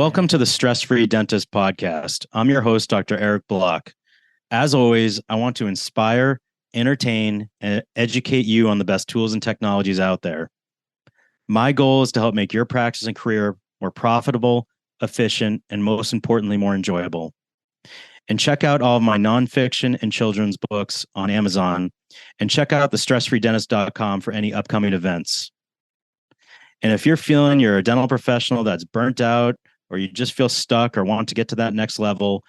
Welcome to the Stress-Free Dentist Podcast. I'm your host, Dr. Eric Block. As always, I want to inspire, entertain, and educate you on the best tools and technologies out there. My goal is to help make your practice and career more profitable, efficient, and most importantly, more enjoyable. And check out all of my nonfiction and children's books on Amazon, and check out the stressfreedentist.com for any upcoming events. And if you're feeling you're a dental professional that's burnt out, or you just feel stuck or want to get to that next level,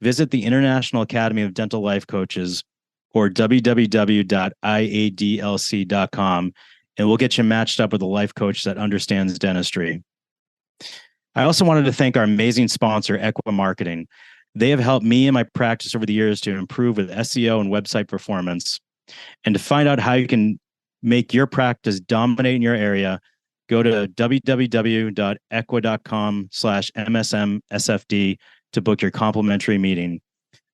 visit the International Academy of Dental Life Coaches, or www.iadlc.com, and we'll get you matched up with a life coach that understands dentistry. I also wanted to thank our amazing sponsor, Equa Marketing. They have helped me and my practice over the years to improve with SEO and website performance. And to find out how you can make your practice dominate in your area, go to www.equa.com/MSMSFD to book your complimentary meeting.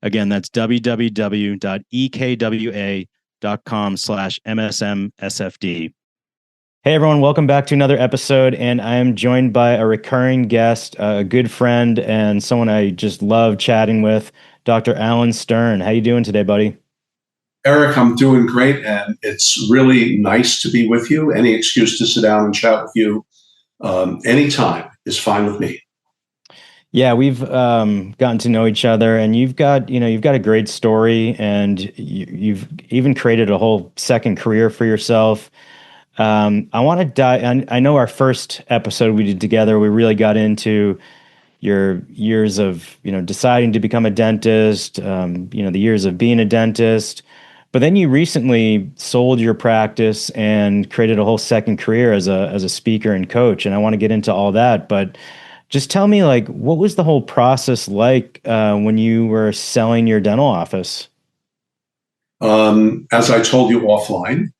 Again, that's www.ekwa.com/MSMSFD. Hey, everyone. Welcome back to another episode. And I am joined by a recurring guest, a good friend, and someone I just love chatting with, Dr. Alan Stern. How you doing today, buddy? Eric, I'm doing great, and it's really nice to be with you. Any excuse to sit down and chat with you anytime is fine with me. Yeah, we've gotten to know each other, and you've got a great story, and you've even created a whole second career for yourself. I want to dive. I know our first episode we did together, we really got into your years of deciding to become a dentist, the years of being a dentist. But then you recently sold your practice and created a whole second career as a speaker and coach. And I want to get into all that. But just tell me, what was the whole process like when you were selling your dental office? As I told you offline,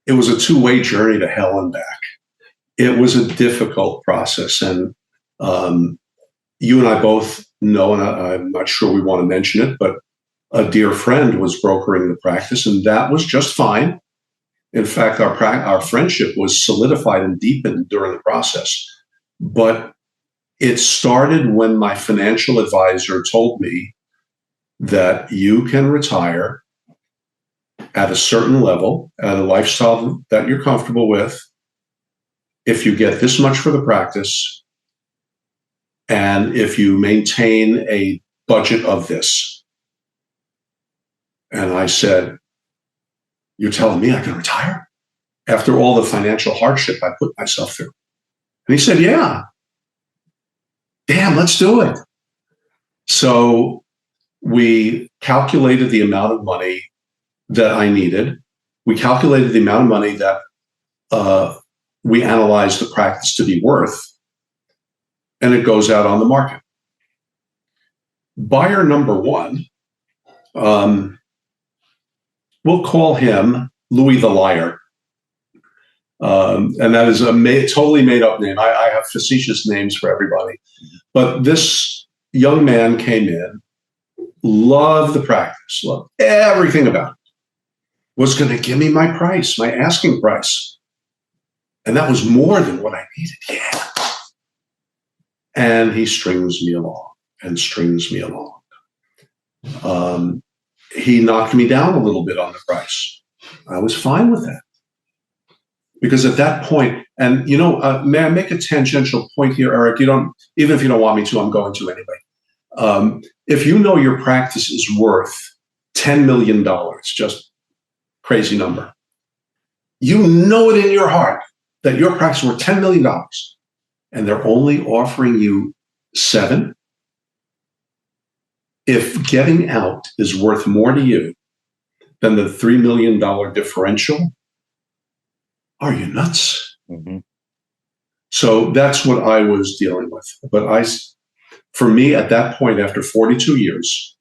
it was a two-way journey to hell and back. It was a difficult process. And you and I both know, and I'm not sure we want to mention it, but a dear friend was brokering the practice, and that was just fine. In fact, our friendship was solidified and deepened during the process. But it started when my financial advisor told me that you can retire at a certain level, at a lifestyle that you're comfortable with, if you get this much for the practice, and if you maintain a budget of this. And I said, "You're telling me I can retire after all the financial hardship I put myself through?" And he said, "Yeah. Damn, let's do it." So we calculated the amount of money that I needed. We calculated the amount of money that we analyzed the practice to be worth, and it goes out on the market. Buyer number one, we'll call him Louis the Liar. And that is a totally made-up name. I have facetious names for everybody. But this young man came in, loved the practice, loved everything about it, was going to give me my price, my asking price. And that was more than what I needed. Yeah. And he strings me along and strings me along. He knocked me down a little bit on the price. I was fine with that. Because at that point, and may I make a tangential point here, Eric? Even if you don't want me to, I'm going to anyway. If you know your practice is worth $10 million, just crazy number, you know it in your heart that your practice is worth $10 million, and they're only offering you $7 million. If getting out is worth more to you than the $3 million differential, are you nuts? Mm-hmm. So that's what I was dealing with. But for me, at that point, after 42 years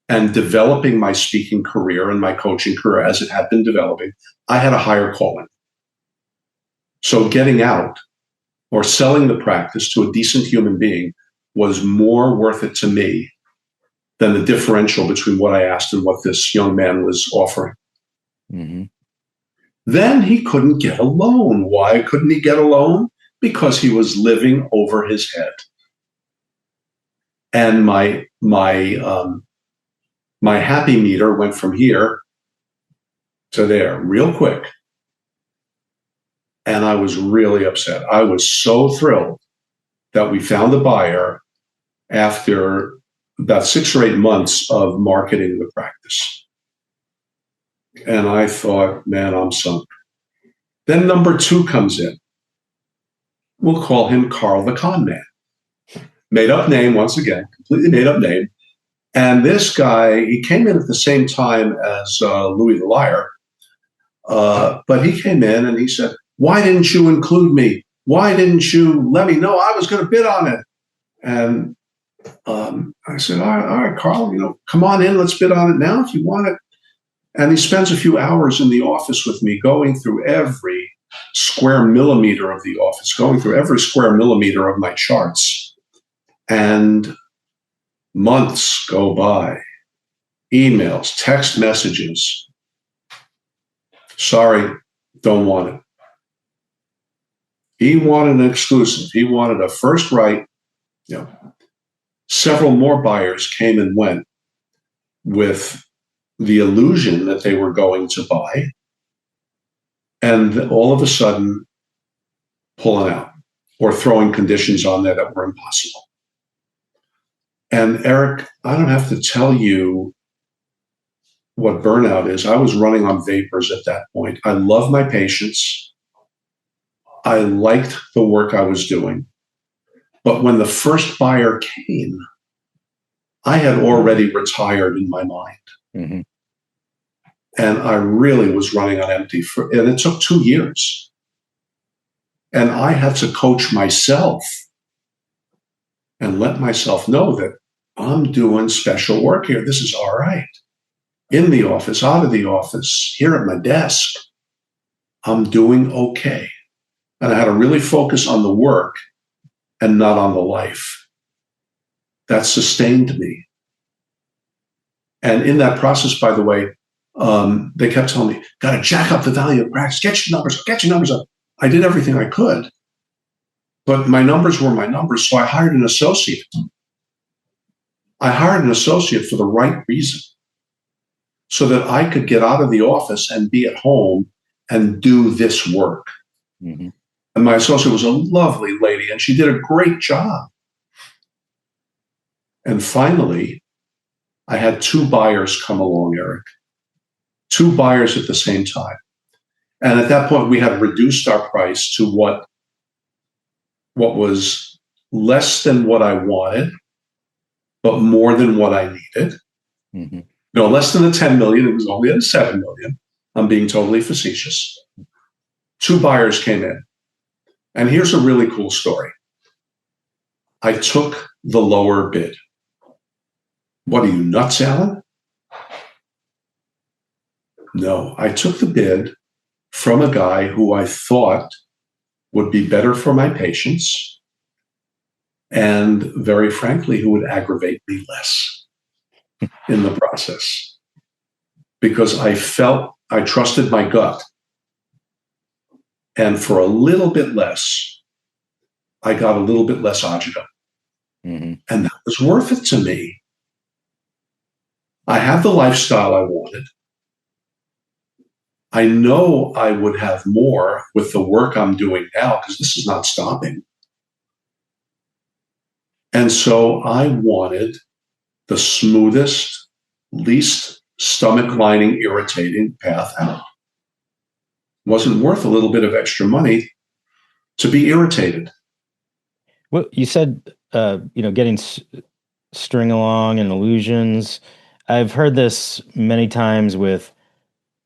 and developing my speaking career and my coaching career as it had been developing, I had a higher calling. So getting out or selling the practice to a decent human being was more worth it to me than the differential between what I asked and what this young man was offering. Mm-hmm. Then he couldn't get a loan. Why couldn't he get a loan? Because he was living over his head. And my happy meter went from here to there real quick. And I was really upset. I was so thrilled that we found a buyer after about 6 or 8 months of marketing the practice. And I thought, man, I'm sunk. Then number 2 comes in. We'll call him Carl the Con Man. Made up name, once again, completely made up name. And this guy, he came in at the same time as Louis the Liar. But he came in and he said, why didn't you include me? Why didn't you let me know I was going to bid on it? And I said, all right, Carl, come on in. Let's bid on it now if you want it. And he spends a few hours in the office with me, going through every square millimeter of the office, going through every square millimeter of my charts. And months go by, emails, text messages. Sorry, don't want it. He wanted an exclusive. He wanted a first right. Several more buyers came and went with the illusion that they were going to buy, and all of a sudden pulling out or throwing conditions on there that were impossible. And Eric, I don't have to tell you what burnout is. I was running on vapors at that point. I love my patients. I liked the work I was doing. But when the first buyer came, I had already retired in my mind. Mm-hmm. And I really was running on empty. And it took 2 years. And I had to coach myself and let myself know that I'm doing special work here. This is all right. In the office, out of the office, here at my desk, I'm doing okay. And I had to really focus on the work and not on the life. That sustained me. And in that process, by the way, they kept telling me, got to jack up the value of practice, get your numbers up. I did everything I could, but my numbers were my numbers. So I hired an associate. I hired an associate for the right reason, so that I could get out of the office and be at home and do this work. Mm-hmm. And my associate was a lovely lady, and she did a great job. And finally, I had 2 buyers come along, Eric. 2 buyers at the same time. And at that point, we had reduced our price to what was less than what I wanted, but more than what I needed. Mm-hmm. No, less than the 10 million. It was only at a 7 million. I'm being totally facetious. 2 buyers came in. And here's a really cool story. I took the lower bid. What are you, nuts, Alan? No, I took the bid from a guy who I thought would be better for my patients, and very frankly, who would aggravate me less in the process, because I trusted my gut. And for a little bit less, I got a little bit less agita. Mm-hmm. And that was worth it to me. I had the lifestyle I wanted. I know I would have more with the work I'm doing now, because this is not stopping. And so I wanted the smoothest, least stomach lining irritating path out. Wasn't worth a little bit of extra money to be irritated. Well, you said, getting string along and illusions. I've heard this many times with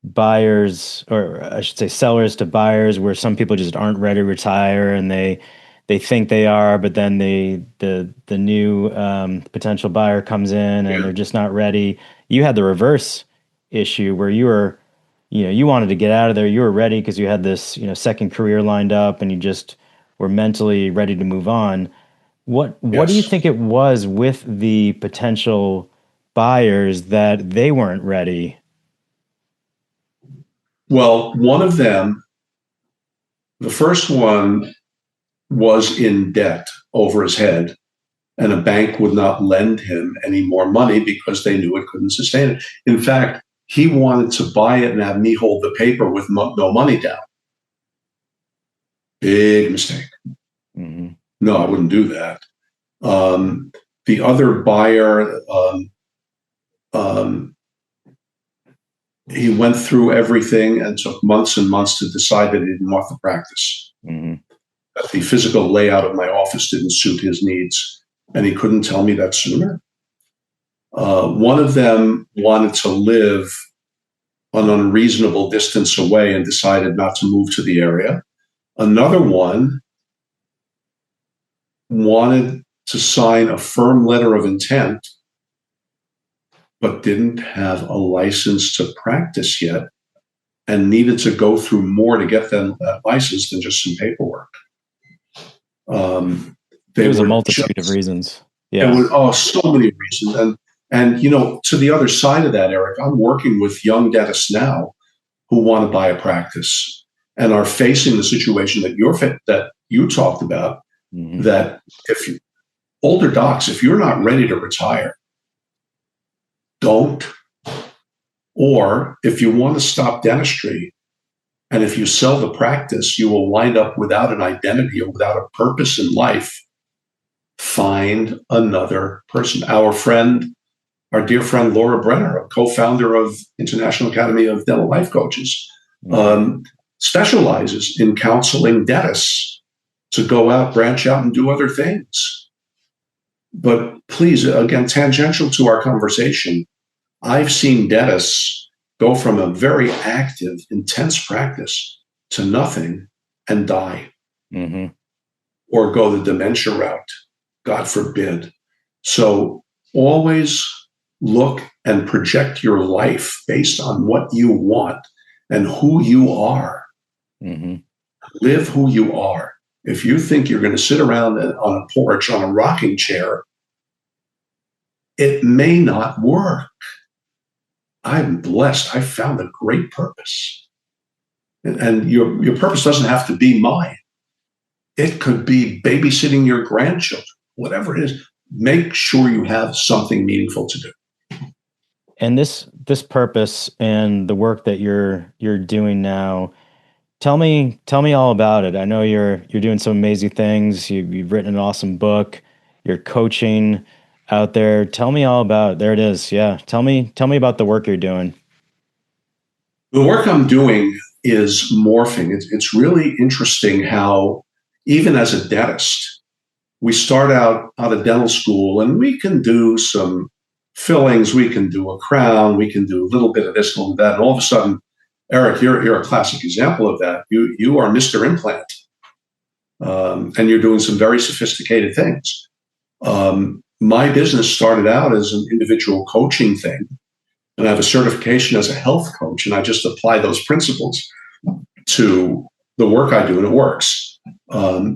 buyers, or I should say sellers to buyers, where some people just aren't ready to retire, and they think they are, but then the new potential buyer comes in and they're just not ready. You had the reverse issue where you were, you wanted to get out of there. You were ready because you had this, second career lined up, and you just were mentally ready to move on. What do you think it was with the potential buyers that they weren't ready? Well, one of them, the first one, was in debt over his head and a bank would not lend him any more money because they knew it couldn't sustain it. In fact, he wanted to buy it and have me hold the paper with no money down. Big mistake. Mm-hmm. No, I wouldn't do that. The other buyer, he went through everything and took months and months to decide that he didn't want the practice. Mm-hmm. That the physical layout of my office didn't suit his needs, and he couldn't tell me that sooner. One of them wanted to live an unreasonable distance away and decided not to move to the area. Another one wanted to sign a firm letter of intent, but didn't have a license to practice yet and needed to go through more to get that license than just some paperwork. There was a multitude of reasons. Yeah. So many reasons. And, to the other side of that, Eric, I'm working with young dentists now who want to buy a practice and are facing the situation that you talked about, mm-hmm. that older docs, if you're not ready to retire, don't. Or if you want to stop dentistry, and if you sell the practice, you will wind up without an identity or without a purpose in life. Find another person. Our dear friend Laura Brenner, a co-founder of International Academy of Dental Life Coaches, specializes in counseling dentists to go out, branch out, and do other things. But please, again, tangential to our conversation, I've seen dentists go from a very active, intense practice to nothing and die, mm-hmm. or go the dementia route, God forbid. So always look and project your life based on what you want and who you are. Mm-hmm. Live who you are. If you think you're going to sit around on a porch on a rocking chair, it may not work. I'm blessed. I found a great purpose. And your purpose doesn't have to be mine. It could be babysitting your grandchildren, whatever it is. Make sure you have something meaningful to do. And this purpose and the work that you're doing now, tell me all about it. I know you're doing some amazing things. You've written an awesome book. You're coaching out there. Tell me all about it. There it is. Yeah. Tell me about the work you're doing. The work I'm doing is morphing. It's really interesting how even as a dentist, we start out of dental school and we can do some fillings, we can do a crown, we can do a little bit of this, a little bit of that. And all of a sudden, Eric, you're a classic example of that. You are Mr. Implant, and you're doing some very sophisticated things. My business started out as an individual coaching thing, and I have a certification as a health coach, and I just apply those principles to the work I do, and it works.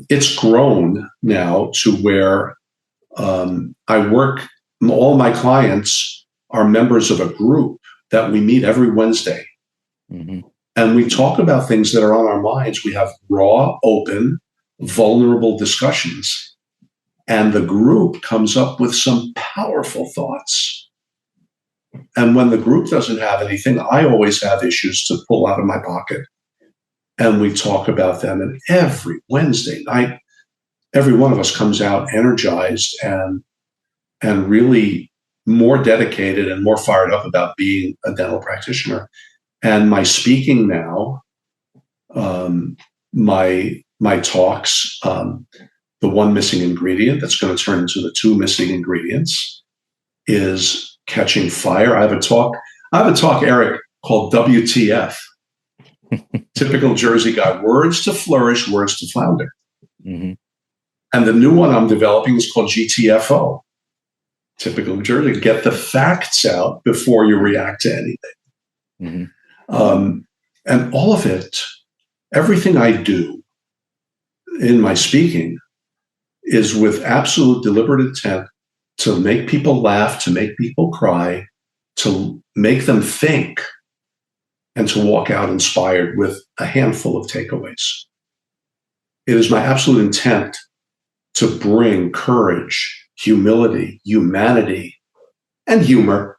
It's grown now to where I work. All my clients are members of a group that we meet every Wednesday. Mm-hmm. And we talk about things that are on our minds. We have raw, open, vulnerable discussions. And the group comes up with some powerful thoughts. And when the group doesn't have anything, I always have issues to pull out of my pocket. And we talk about them. And every Wednesday night, every one of us comes out energized and really more dedicated and more fired up about being a dental practitioner. And my speaking now, my talks, the one missing ingredient that's going to turn into the two missing ingredients is catching fire. I have a talk, Eric, called WTF. Typical Jersey guy, words to flourish, words to flounder. Mm-hmm. And the new one I'm developing is called GTFO. Typical New Jersey, get the facts out before you react to anything. Mm-hmm. And all of it, everything I do in my speaking is with absolute deliberate intent to make people laugh, to make people cry, to make them think, and to walk out inspired with a handful of takeaways. It is my absolute intent to bring courage, humility, humanity, and humor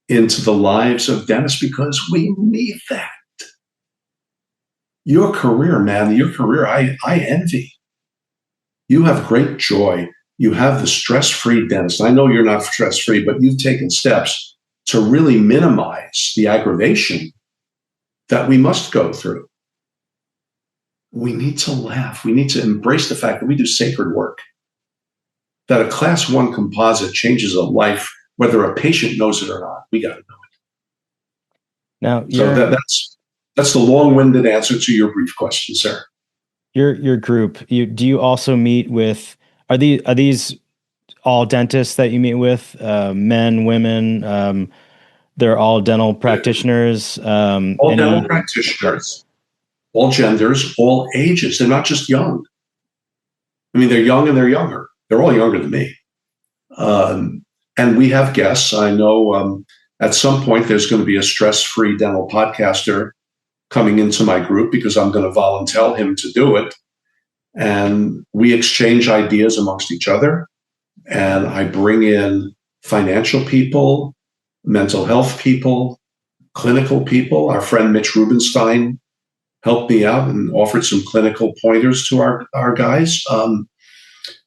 into the lives of dentists because we need that. Your career, man, your career, I envy. You have great joy. You have the stress-free dentist. I know you're not stress-free, but you've taken steps to really minimize the aggravation that we must go through. We need to laugh. We need to embrace the fact that we do sacred work, that a class 1 composite changes a life, whether a patient knows it or not. We got to know it. Now, so that's the long-winded answer to your brief question, sir. Your group, do you also meet with, are these all dentists that you meet with, men, women, they're all dental practitioners? All dental practitioners, all genders, all ages. They're not just young. I mean, they're young and they're younger. They're all younger than me. And we have guests. I know at some point there's going to be a stress-free dental podcaster coming into my group because I'm going to volunteer him to do it. And we exchange ideas amongst each other. And I bring in financial people, mental health people, clinical people. Our friend Mitch Rubenstein helped me out and offered some clinical pointers to our guys.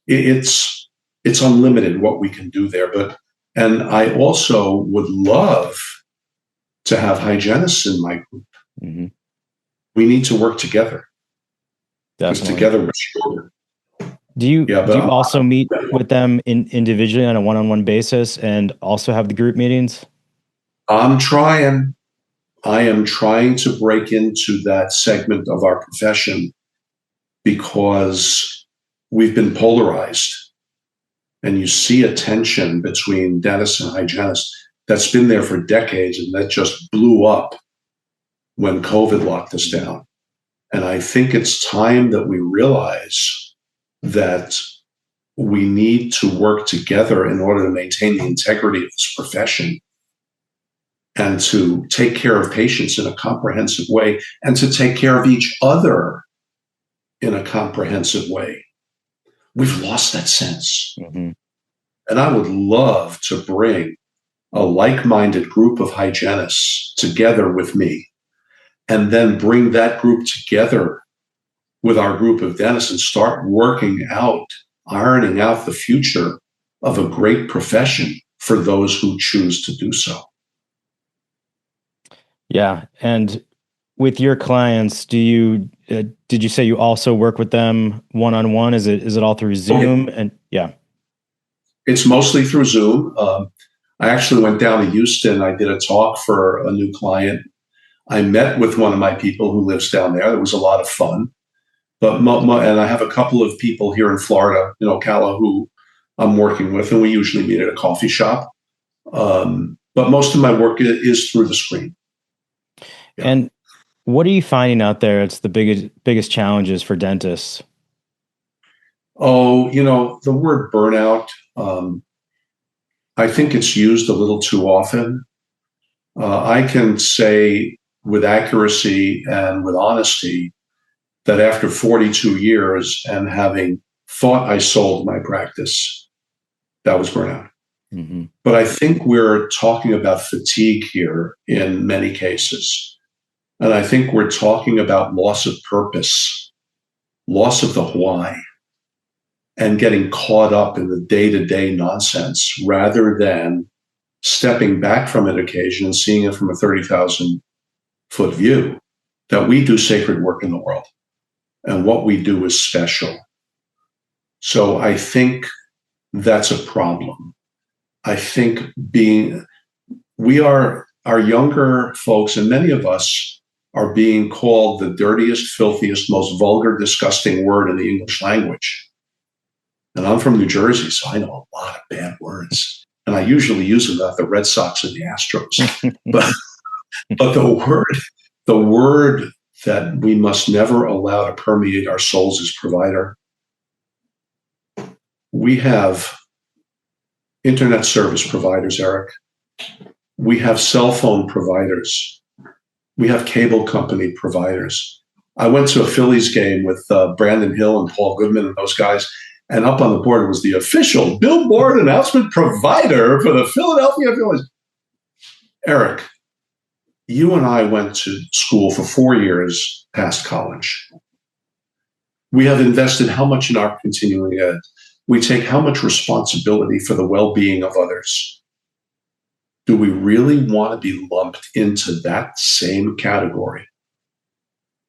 It's unlimited what we can do there. And I also would love to have hygienists in my group. Mm-hmm. We need to work together. Because together we're stronger. Do you also meet with them individually on a one-on-one basis and also have the group meetings? I'm trying. I am trying to break into that segment of our profession because we've been polarized. And you see a tension between dentists and hygienists that's been there for decades and that just blew up when COVID locked us down. And I think it's time that we realize that we need to work together in order to maintain the integrity of this profession and to take care of patients in a comprehensive way and to take care of each other in a comprehensive way. We've lost that sense. Mm-hmm. And I would love to bring a like-minded group of hygienists together with me and then bring that group together with our group of dentists and start working out, ironing out the future of a great profession for those who choose to do so. Yeah. And with your clients, did you say you also work with them one-on-one? Is it all through Zoom? Okay. And yeah. It's mostly through Zoom. I actually went down to Houston. I did a talk for a new client. I met with one of my people who lives down there. It was a lot of fun. And I have a couple of people here in Florida, in Ocala, who I'm working with, and we usually meet at a coffee shop. But most of my work is through the screen. Yeah. And what are you finding out there? It's the biggest challenges for dentists. Oh, the word burnout, I think it's used a little too often. I can say with accuracy and with honesty that after 42 years and having thought I sold my practice, that was burnout. Mm-hmm. But I think we're talking about fatigue here in many cases. And I think we're talking about loss of purpose, loss of the why, and getting caught up in the day-to-day nonsense rather than stepping back from an occasion and seeing it from a 30,000-foot view, that we do sacred work in the world. And what we do is special. So I think that's a problem. I think our younger folks, and many of us are being called the dirtiest, filthiest, most vulgar, disgusting word in the English language. And I'm from New Jersey, so I know a lot of bad words. And I usually use them about the Red Sox and the Astros. but the word that we must never allow to permeate our souls is provider. We have internet service providers, Eric. We have cell phone providers. We have cable company providers. I went to a Phillies game with Brandon Hill and Paul Goodman and those guys, And up on the board was the official billboard announcement provider for the Philadelphia Phillies. Eric, you and I went to school for 4 years past college. We have invested how much in our continuing ed? We take how much responsibility for the well-being of others? Do we really want to be lumped into that same category?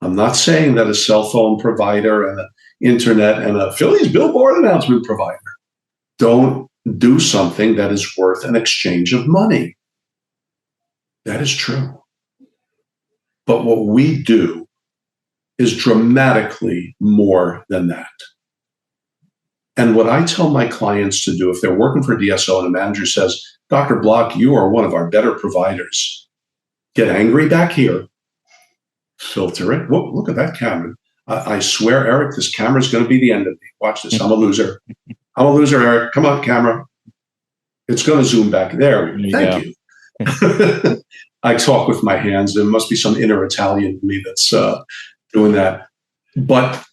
I'm not saying that a cell phone provider and an internet and a Phillies billboard announcement provider don't do something that is worth an exchange of money. That is true. But what we do is dramatically more than that. And what I tell my clients to do, if they're working for DSO and a manager says, Dr. Block, you are one of our better providers, get angry back here, filter it. Look at that camera. I swear, Eric, this camera is going to be the end of me. Watch this. I'm a loser. I'm a loser, Eric. Come on, camera. It's going to zoom back there. Thank you. I talk with my hands. There must be some inner Italian in me that's doing that. But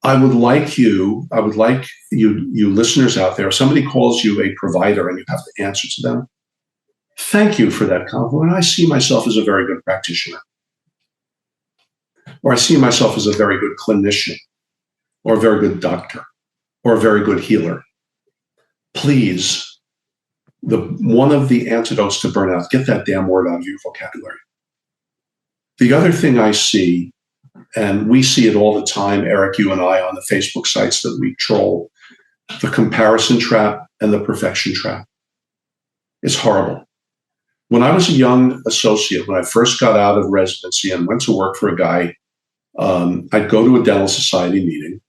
I would like you listeners out there, if somebody calls you a provider and you have to answer to them, thank you for that compliment. I see myself as a very good practitioner. Or I see myself as a very good clinician, or a very good doctor, or a very good healer. Please, one of the antidotes to burnout, get that damn word out of your vocabulary. The other thing I see, and we see it all the time, Eric, you and I, on the Facebook sites that we troll, the comparison trap and the perfection trap. It's horrible. When I was a young associate, when I first got out of residency and went to work for a guy, I'd go to a dental society meeting,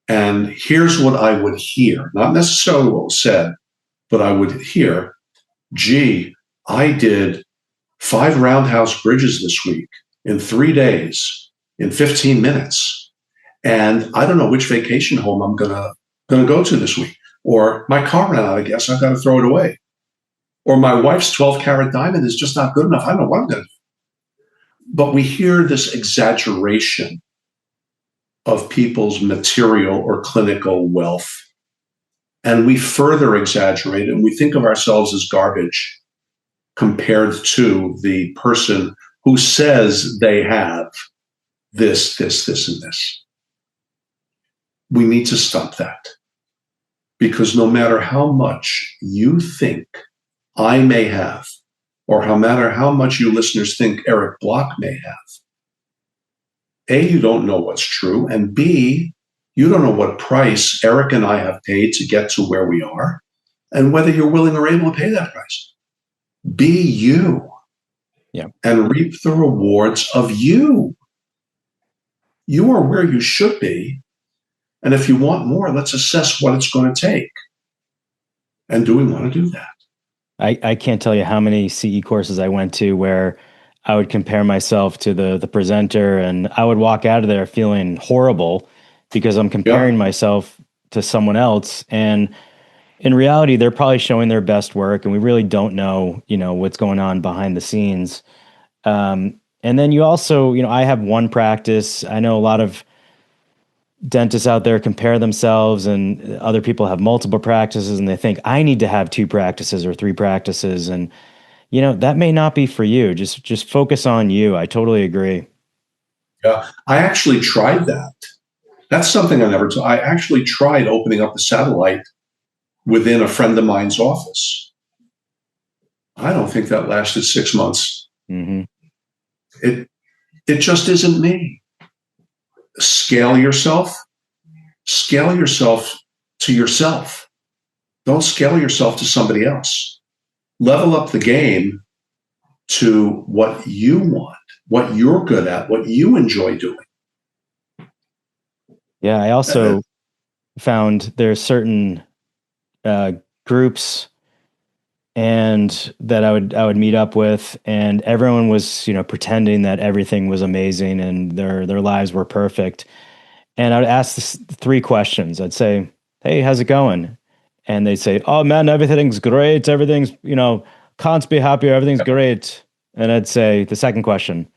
and here's what I would hear, not necessarily what was said, but I would hear, gee, I did 5 roundhouse bridges this week in 3 days, in 15 minutes. And I don't know which vacation home I'm gonna go to this week. Or my car ran out of gas, I've got to throw it away. Or my wife's 12-carat diamond is just not good enough. I don't know what I'm gonna do. But we hear this exaggeration of people's material or clinical wealth. And we further exaggerate it, and we think of ourselves as garbage compared to the person who says they have this, and this. We need to stop that. Because no matter how much you think I may have, or no matter how much you listeners think Eric Block may have, A, you don't know what's true, and B, you don't know what price Eric and I have paid to get to where we are, and whether you're willing or able to pay that price. Be you, and reap the rewards of you. You are where you should be, and if you want more, let's assess what it's going to take. And do we want to do that? I can't tell you how many CE courses I went to where I would compare myself to the presenter, and I would walk out of there feeling horrible because I'm comparing myself to someone else. And in reality, they're probably showing their best work, and we really don't know, what's going on behind the scenes. And then you also, I have one practice. I know a lot of dentists out there compare themselves, and other people have multiple practices, and they think I need to have 2 practices or 3 practices. And, that may not be for you. Just focus on you. I totally agree. Yeah. I actually tried that. That's something I actually tried opening up a satellite within a friend of mine's office. I don't think that lasted 6 months. Mm-hmm. It just isn't me. Scale yourself to yourself. Don't scale yourself to somebody else. Level up the game to what you want, what you're good at, what you enjoy doing. Yeah, I also found there's certain groups and that I would meet up with, and everyone was, pretending that everything was amazing and their lives were perfect. And I would ask 3 questions. I'd say, "Hey, how's it going?" And they'd say, "Oh man, everything's great. Everything's, can't be happier. Everything's great." And I'd say the second question,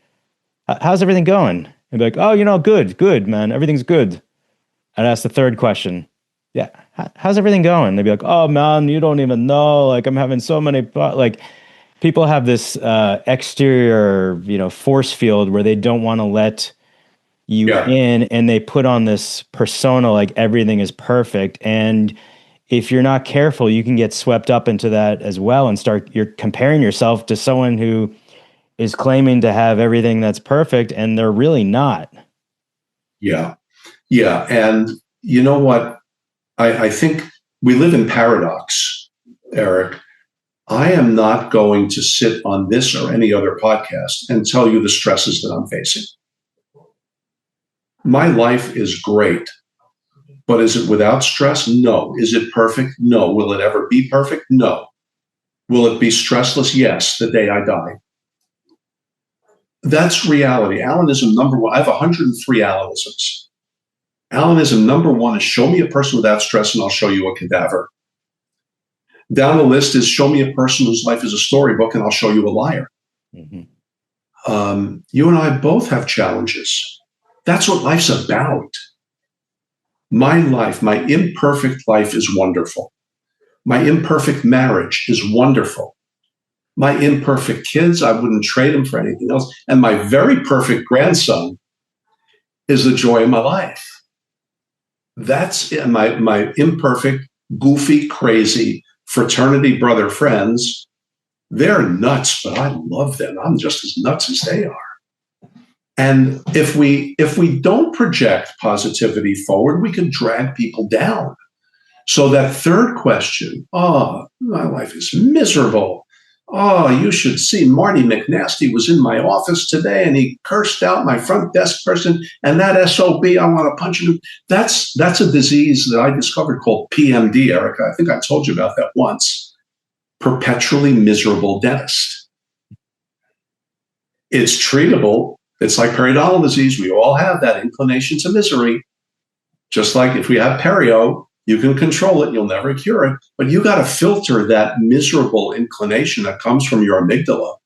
"How's everything going?" And be like, "Oh, good, man. Everything's good." I'd ask the third question, yeah, how's everything going? They'd be like, oh man, you don't even know. Like I'm having so many, like people have this exterior, force field where they don't want to let you Yeah, in, and they put on this persona like everything is perfect. And if you're not careful, you can get swept up into that as well and you're comparing yourself to someone who is claiming to have everything that's perfect and they're really not. yeah, yeah. And you know what? I think we live in paradox, Eric. I am not going to sit on this or any other podcast and tell you the stresses that I'm facing. My life is great, but is it without stress? No. Is it perfect? No. Will it ever be perfect? No. Will it be stressless? Yes, the day I die. That's reality. Alanism number one. I have 103 Alanisms. Alanism number one is show me a person without stress and I'll show you a cadaver. Down the list is show me a person whose life is a storybook and I'll show you a liar. Mm-hmm. You and I both have challenges. That's what life's about. My life, my imperfect life is wonderful. My imperfect marriage is wonderful. My imperfect kids, I wouldn't trade them for anything else. And my very perfect grandson is the joy of my life. That's my imperfect, goofy, crazy fraternity brother friends. They're nuts, but I love them. I'm just as nuts as they are. And if we don't project positivity forward, we can drag people down. So that third question, oh, my life is miserable. Oh, you should see Marty McNasty was in my office today and he cursed out my front desk person and that SOB, I want to punch him. That's a disease that I discovered called PMD, Erica. I think I told you about that once. Perpetually miserable dentist. It's treatable. It's like periodontal disease. We all have that inclination to misery. Just like if we have perio, you can control it. You'll never cure it. But you got to filter that miserable inclination that comes from your amygdala.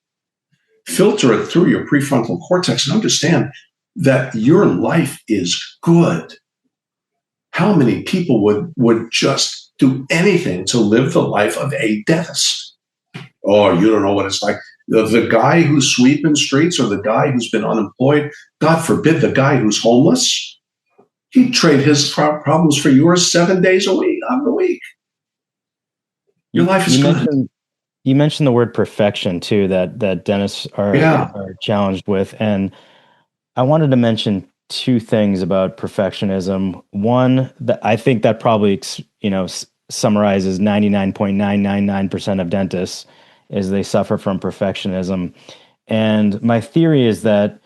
Filter it through your prefrontal cortex and understand that your life is good. How many people would just do anything to live the life of a dentist? Oh, you don't know what it's like. The guy who's sweeping streets or the guy who's been unemployed, God forbid, the guy who's homeless, he'd trade his problems for yours 7 days a week, out of the week. Your life is good. You mentioned the word perfection too, that dentists are challenged with. And I wanted to mention two things about perfectionism. One, that I think that probably, summarizes 99.999% of dentists is they suffer from perfectionism. And my theory is that,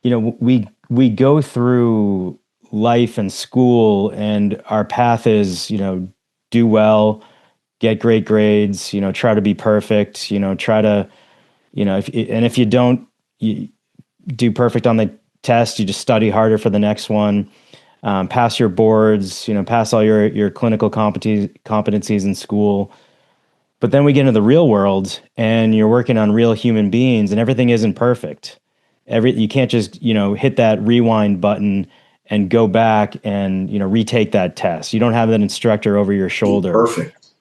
we go through life and school and our path is, do well, get great grades, try to be perfect, try to, if you don't do perfect on the test, you just study harder for the next one, pass your boards, pass all your clinical competencies in school. But then we get into the real world and you're working on real human beings and everything isn't perfect. You can't just, hit that rewind button and go back and, retake that test. You don't have that instructor over your shoulder. Perfect.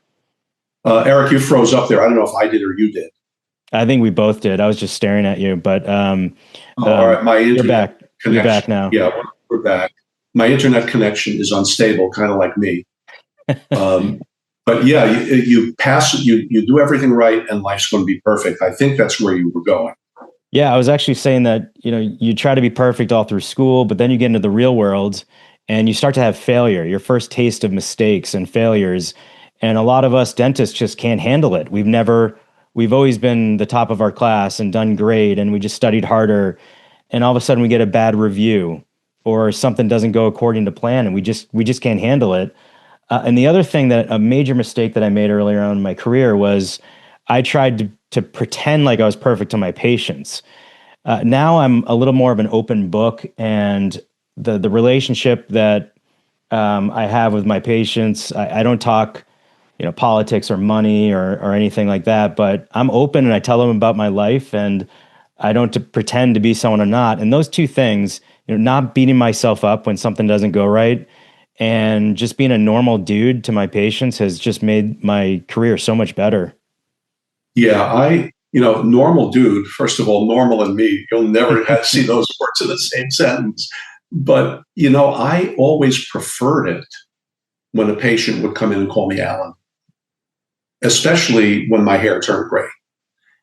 Eric, you froze up there. I don't know if I did or you did. I think we both did. I was just staring at you, but all right, my internet you're back. Connection. You're back now. Yeah, we're back. My internet connection is unstable, kind of like me. But yeah, you pass, you do everything right, and life's going to be perfect. I think that's where you were going. Yeah, I was actually saying that, you try to be perfect all through school, but then you get into the real world and you start to have failure, your first taste of mistakes and failures. And a lot of us dentists just can't handle it. We've always been the top of our class and done great, and we just studied harder. And all of a sudden we get a bad review or something doesn't go according to plan, and we just can't handle it. And the other thing, that a major mistake that I made earlier on in my career was I tried to pretend like I was perfect to my patients. Now I'm a little more of an open book, and the relationship that I have with my patients, I don't talk, politics or money or anything like that, but I'm open and I tell them about my life, and I don't pretend to be someone I'm not. And those two things, not beating myself up when something doesn't go right, And just being a normal dude to my patients has just made my career so much better. Yeah, normal dude, first of all, normal and me, you'll never see those words in the same sentence. But, I always preferred it when a patient would come in and call me Alan, especially when my hair turned gray.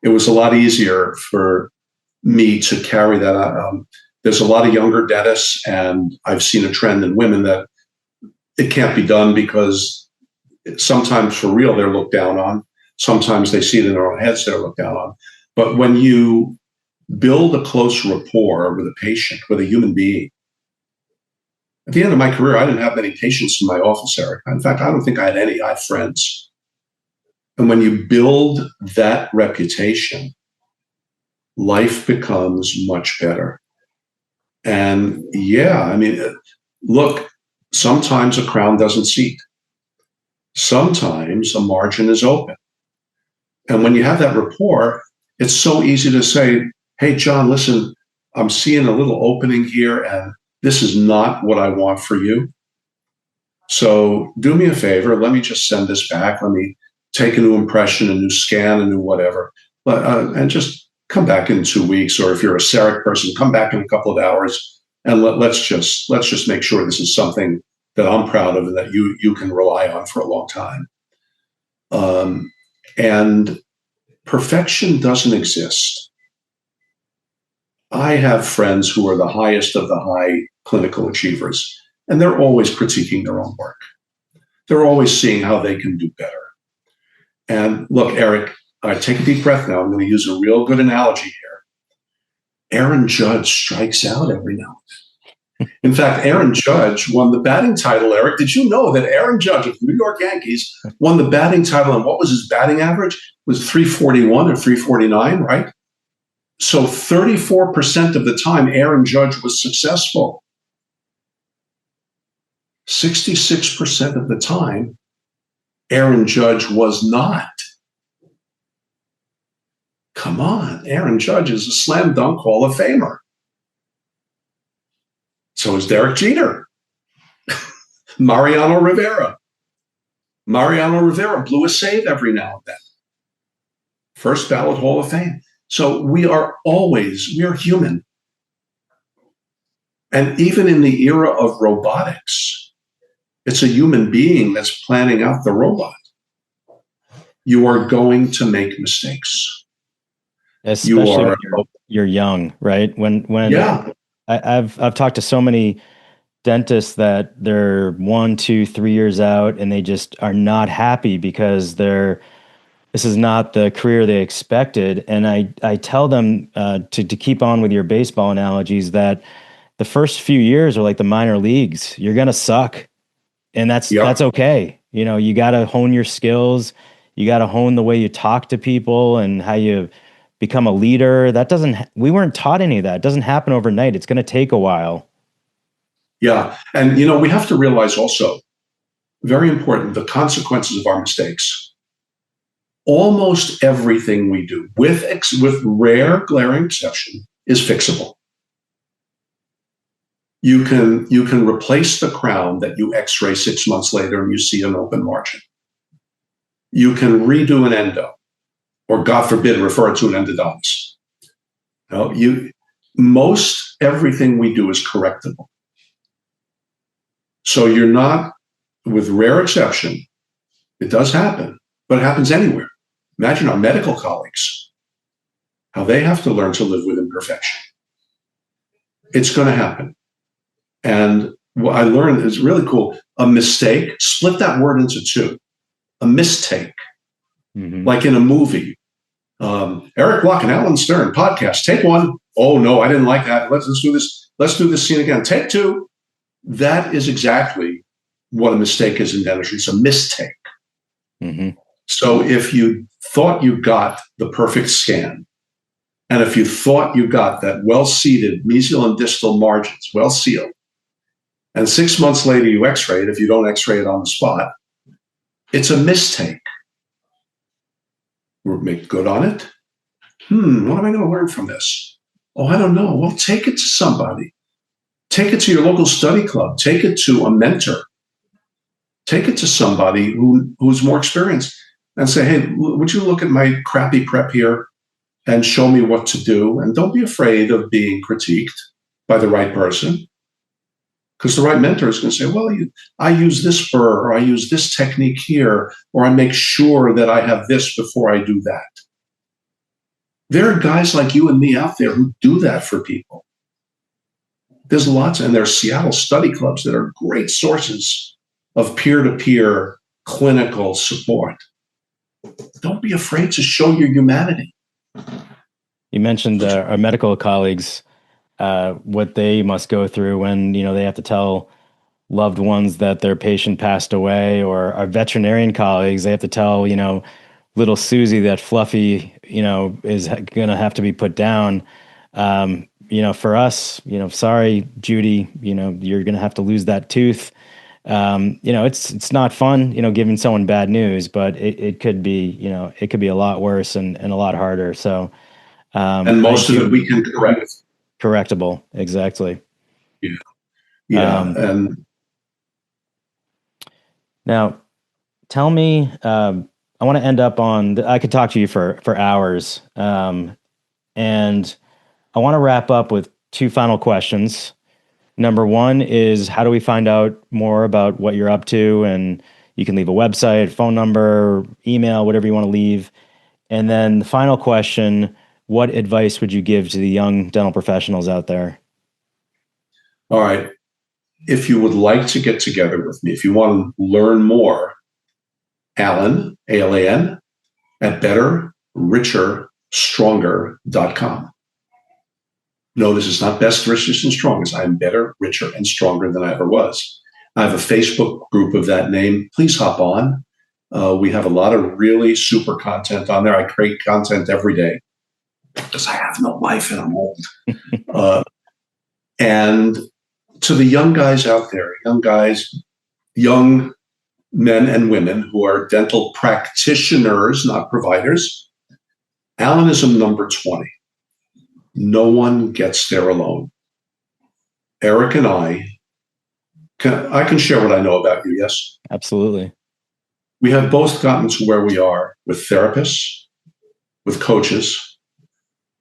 It was a lot easier for me to carry that out. There's a lot of younger dentists, and I've seen a trend in women that it can't be done because sometimes for real they're looked down on. Sometimes they see it in their own heads they're looked down on. But when you build a close rapport with a patient, with a human being, at the end of my career, I didn't have many patients in my office, Eric. In fact, I don't think I had any. I had friends. And when you build that reputation, life becomes much better. And yeah, look, sometimes a crown doesn't seat. Sometimes a margin is open. And when you have that rapport, it's so easy to say, hey, John, listen, I'm seeing a little opening here, and this is not what I want for you. So do me a favor. Let me just send this back. Let me take a new impression, a new scan, a new whatever, and just come back in 2 weeks. Or if you're a CEREC person, come back in a couple of hours, and let's just make sure this is something that I'm proud of and that you can rely on for a long time. And perfection doesn't exist. I have friends who are the highest of the high clinical achievers, and they're always critiquing their own work. They're always seeing how they can do better. And look, Eric, take a deep breath now. I'm going to use a real good analogy here. Aaron Judge strikes out every now and then. In fact, Aaron Judge won the batting title, Eric. Did you know that Aaron Judge of the New York Yankees won the batting title, and what was his batting average? It was 341 or 349, right? So 34% of the time, Aaron Judge was successful. 66% of the time, Aaron Judge was not. Come on, Aaron Judge is a slam dunk Hall of Famer. So is Derek Jeter. Mariano Rivera. Mariano Rivera blew a save every now and then. First ballot Hall of Fame. So we are human. And even in the era of robotics, it's a human being that's planning out the robot. You are going to make mistakes. Especially when you're young, right? When yeah. I've talked to so many dentists that they're 1, 2, 3 years out, and they just are not happy because this is not the career they expected. And I tell them to keep on with your baseball analogies that the first few years are like the minor leagues. You're gonna suck, and that's okay. You got to hone your skills. You got to hone the way you talk to people and how you become a leader. We weren't taught any of that. It doesn't happen overnight. It's going to take a while. Yeah. And, we have to realize also, very important, the consequences of our mistakes. Almost everything we do, with rare glaring exception, is fixable. You can replace the crown that you x-ray 6 months later and you see an open margin. You can redo an endo, or God forbid, refer to an endodontist. Most everything we do is correctable. So you're not, with rare exception, it does happen, but it happens anywhere. Imagine our medical colleagues, how they have to learn to live with imperfection. It's going to happen. And what I learned is really cool. A mistake, split that word into two. A mistake, like in a movie. Eric Block and Alan Stern podcast. Take one. Oh no, I didn't like that. Let's do this. Let's do this scene again. Take two. That is exactly what a mistake is in dentistry. It's a mistake. So if you thought you got the perfect scan, and if you thought you got that well-seated mesial and distal margins, well sealed, and 6 months later you x-ray it, if you don't x-ray it on the spot, it's a mistake. We'll make good on it. What am I going to learn from this? Oh, I don't know. Well, take it to somebody. Take it to your local study club. Take it to a mentor. take it to somebody who's more experienced and say, hey, would you look at my crappy prep here and show me what to do? And don't be afraid of being critiqued by the right person, because the right mentor is going to say, well, I use this burr, or I use this technique here, or I make sure that I have this before I do that. There are guys like you and me out there who do that for people. There's lots, and there's Seattle study clubs that are great sources of peer-to-peer clinical support. Don't be afraid to show your humanity. You mentioned our medical colleagues, what they must go through when, they have to tell loved ones that their patient passed away, or our veterinarian colleagues, they have to tell, little Susie that Fluffy, is going to have to be put down. For us, sorry, Judy, you're going to have to lose that tooth. It's not fun, giving someone bad news, but it could be, it could be a lot worse and a lot harder. So, and most of it we can correct. Correctable. Exactly. Yeah. Yeah. And now tell me, I want to end up on, I could talk to you for hours. And I want to wrap up with two final questions. Number one is, how do we find out more about what you're up to? And you can leave a website, phone number, email, whatever you want to leave. And then the final question, what advice would you give to the young dental professionals out there? All right. If you would like to get together with me, if you want to learn more, Alan, ALAN, at betterricherstronger.com. Notice it's not best, richest, and strongest. I'm better, richer, and stronger than I ever was. I have a Facebook group of that name. Please hop on. We have a lot of really super content on there. I create content every day because I have no life and I'm old. And to the young guys out there, young men and women who are dental practitioners, not providers, Alanism number 20. No one gets there alone. Eric and I can share what I know about you, yes? Absolutely. We have both gotten to where we are with therapists, with coaches,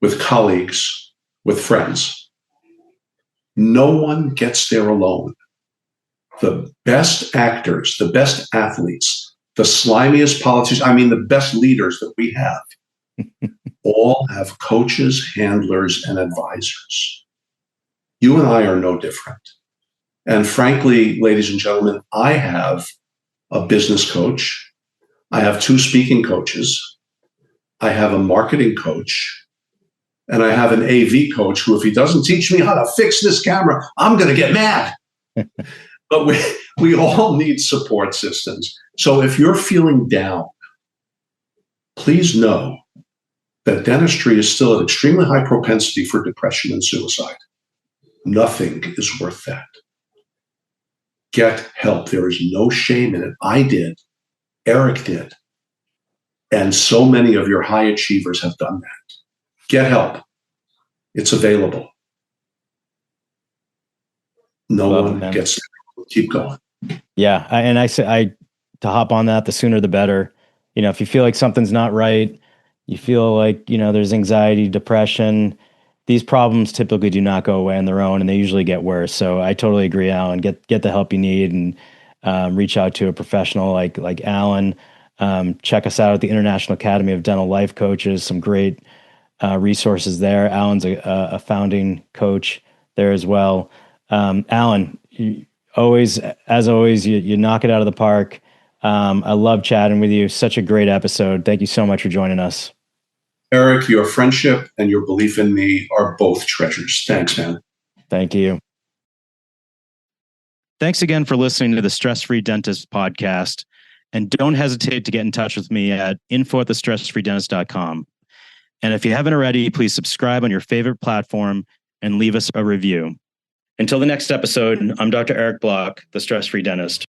with colleagues, with friends. No one gets there alone. The best actors, the best athletes, the slimiest politicians, the best leaders that we have, all have coaches, handlers, and advisors. You and I are no different. And frankly, ladies and gentlemen, I have a business coach. I have 2 speaking coaches. I have a marketing coach. And I have an AV coach who, if he doesn't teach me how to fix this camera, I'm going to get mad. But we all need support systems. So if you're feeling down, please know that dentistry is still at extremely high propensity for depression and suicide. Nothing is worth that. Get help. There is no shame in it. I did. Eric did. And so many of your high achievers have done that. Get help. It's available. No one gets there. Keep going. Yeah. I say to hop on that, the sooner the better. If you feel like something's not right, you feel like, there's anxiety, depression, these problems typically do not go away on their own, and they usually get worse. So I totally agree, Alan. Get the help you need, and reach out to a professional like Alan. Check us out at the International Academy of Dental Life Coaches. Some great resources there. Alan's a founding coach there as well. Alan, you knock it out of the park. I love chatting with you. Such a great episode. Thank you so much for joining us. Eric, your friendship and your belief in me are both treasures. Thanks, man. Thank you. Thanks again for listening to the Stress Free Dentist podcast. And don't hesitate to get in touch with me at info@thestressfreedentist.com. And if you haven't already, please subscribe on your favorite platform and leave us a review. Until the next episode, I'm Dr. Eric Block, the Stress Free Dentist.